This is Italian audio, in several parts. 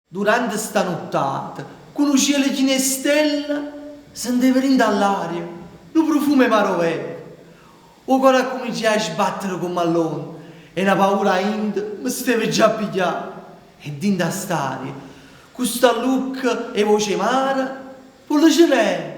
Durante sta nottata, con un cielo di stelle, sentivo dall'aria un profumo marovero. O cuore cominciava a sbattere con mallone e una paura int mi stava già a pigliare. E dinda st'aria, questa look e voce mare, poi le cilene.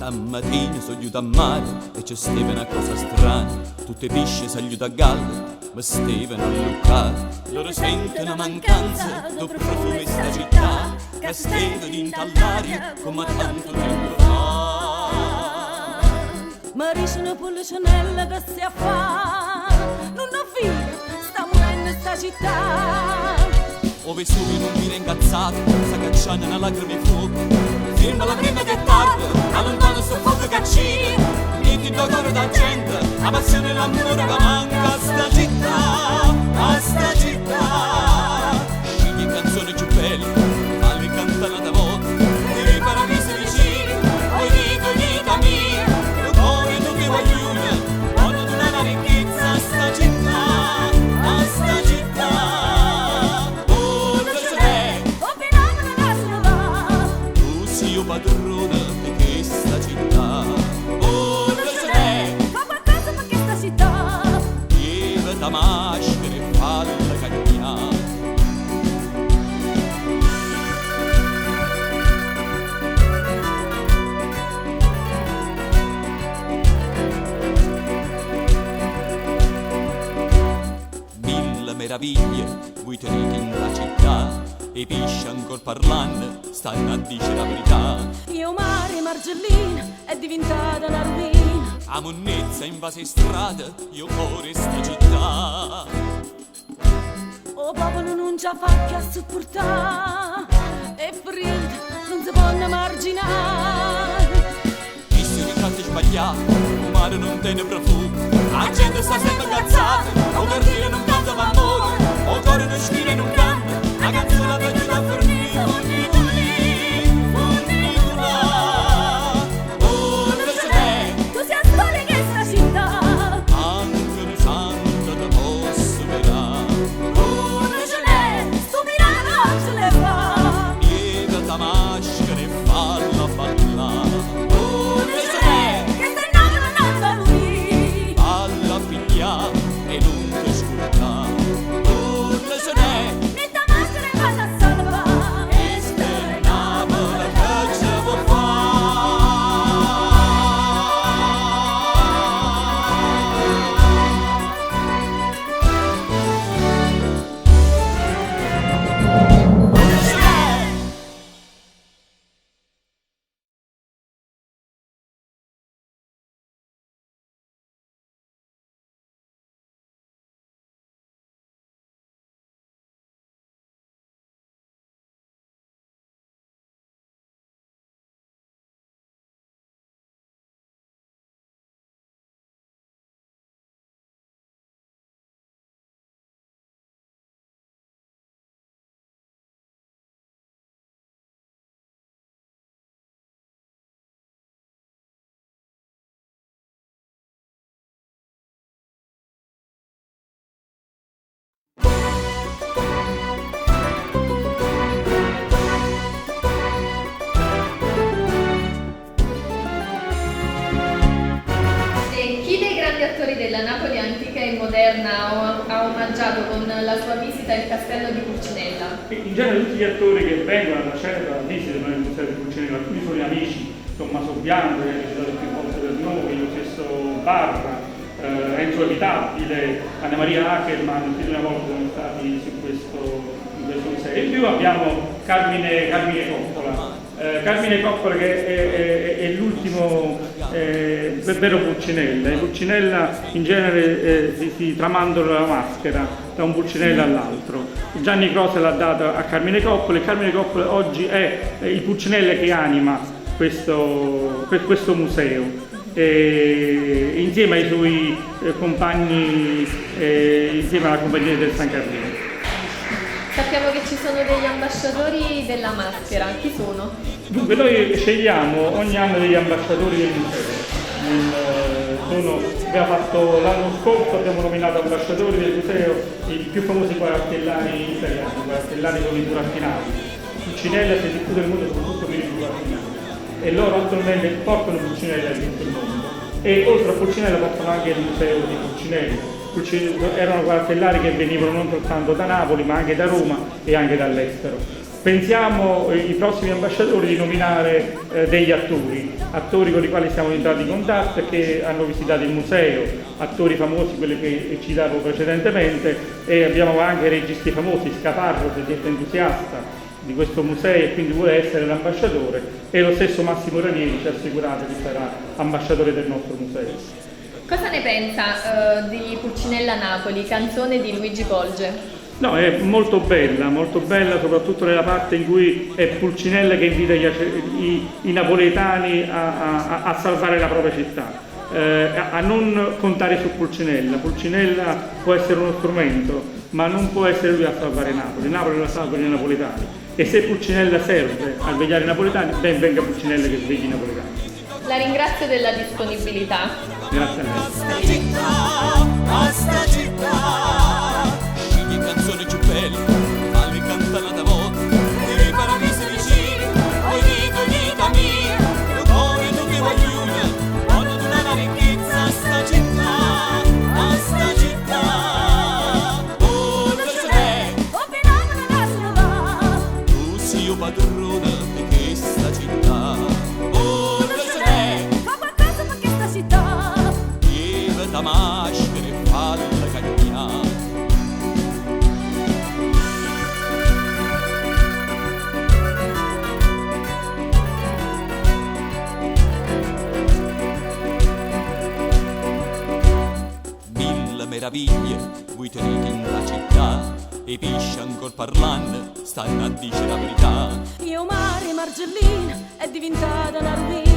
Stamattina sono giuto a mare e c'è stava una cosa strana. Tutte pesci sono giuto a galla, ma stavano a luccare. Loro sentono una mancanza, dopo profumi sta città, che stava dentro all'aria come tanto tempo fa. Ma riescono pollicinella che si fa, non ho figlio, sta morendo sta città. Ove soli non viene incazzato, sta cacciando una lacrima e fuoco. Firmala prima che è tardi, allontano sto fuoco caccini. Metti in cuore da gente, la passione e l'amore che manca a sta città, a sta città. Scegli canzoni più belle, falli cantare da voce. Dei paradisi vicini, poi vita mia. Io cuore tu che voglio, quando tu dai la ricchezza a sta città, a sta città. Padrona di questa città, oh Giuseppe, fa qualcosa per questa città. Lieva da maschera e falla cagnare. Mille meraviglie voi tenete in la città, e i pesci ancora parlando stanno a dire la verità. Io mare margellina è diventata una rovina. A monnezza in base strada io cuore sta città. O popolo non c'ha facchia a sopportare, e fredda non si può marginare. Chi si ricatti sbagliato, il mare non tiene profumo. La gente sta sempre incazzata, o per dire non canta d'amore, o cuore non scrive e non canta. La canzone per te da fornire, fornito là. Oh, Giuseppe, Tu sei a storia che sta città. anche un santo te posso vedere. Oh, Giuseppe, stupida non ce le fa. Lieva da maschera e falla ballare. Oh, Giuseppe, che stai innamorando da lui. della Napoli antica e moderna ha omaggiato con la sua visita il castello di Pulcinella. In genere tutti gli attori che vengono alla scena visitano il museo di Pulcinella, alcuni sono amici, Tommaso Bianco che ha recitato più volte per noi, lo stesso Barra, Enzo Evitabile, Anna Maria Ackerman, più di una volta sono stati in questo museo. In più abbiamo Carmine Coppola. Carmine Coppola che è l'ultimo vero Pulcinella. Il Pulcinella in genere si tramandano la maschera da un Pulcinella all'altro. Gianni Croce l'ha data a Carmine Coppola e Carmine Coppola oggi è il Pulcinella che anima questo museo. Insieme ai suoi compagni, insieme alla compagnia del San Carlino. Sappiamo che ci sono degli ambasciatori della maschera, chi sono? Dunque noi scegliamo ogni anno degli ambasciatori del museo. Abbiamo fatto l'anno scorso, abbiamo nominato ambasciatori del museo i più famosi quartellari italiani, quartellari sono i burattinari. Pulcinella si diffude nel mondo soprattutto per i burattinari e loro attualmente portano Pulcinella in tutto il mondo. E oltre a Pulcinella portano anche il museo di Pulcinella. Erano quartellari che venivano non soltanto da Napoli ma anche da Roma e anche dall'estero. Pensiamo i prossimi ambasciatori di nominare degli attori con i quali siamo entrati in contatto e che hanno visitato il museo, attori famosi, quelli che citavo precedentemente, e abbiamo anche registi famosi, Scaparro, soggetto entusiasta di questo museo e quindi vuole essere l'ambasciatore, e lo stesso Massimo Ranieri ci ha assicurato che sarà ambasciatore del nostro museo. Cosa ne pensa di Pulcinella Napoli, canzone di Luigi Polge? No, è molto bella, soprattutto nella parte in cui è Pulcinella che invita i napoletani a salvare la propria città, a non contare su Pulcinella. Pulcinella può essere uno strumento, ma non può essere lui a salvare Napoli. Napoli la salvano i napoletani. E se Pulcinella serve a svegliare i napoletani, ben venga Pulcinella che svegli i napoletani. La ringrazio della disponibilità. Grazie a lei. Basta città, scegli canzoni più belle, falle cantare da voce, i paradisi vicini, poi dito mia, lo cuore tu che voglio, quando tu la ricchezza sta città, oh c'è, tu sei il padrone di questa città, oh c'è, Fa qualcosa per questa città. lieve da maschere e falla cagnare. Mille meraviglie voi tenete in la città e i pesci ancora parlando stanno a dire la verità. Io mare Margellina è diventata una rovina.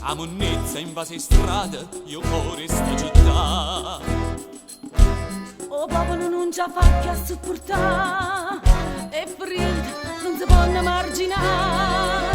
A monnezza in base strada io cuore sta città. O popolo non già fa che a supportare. E ferita non si può marginare.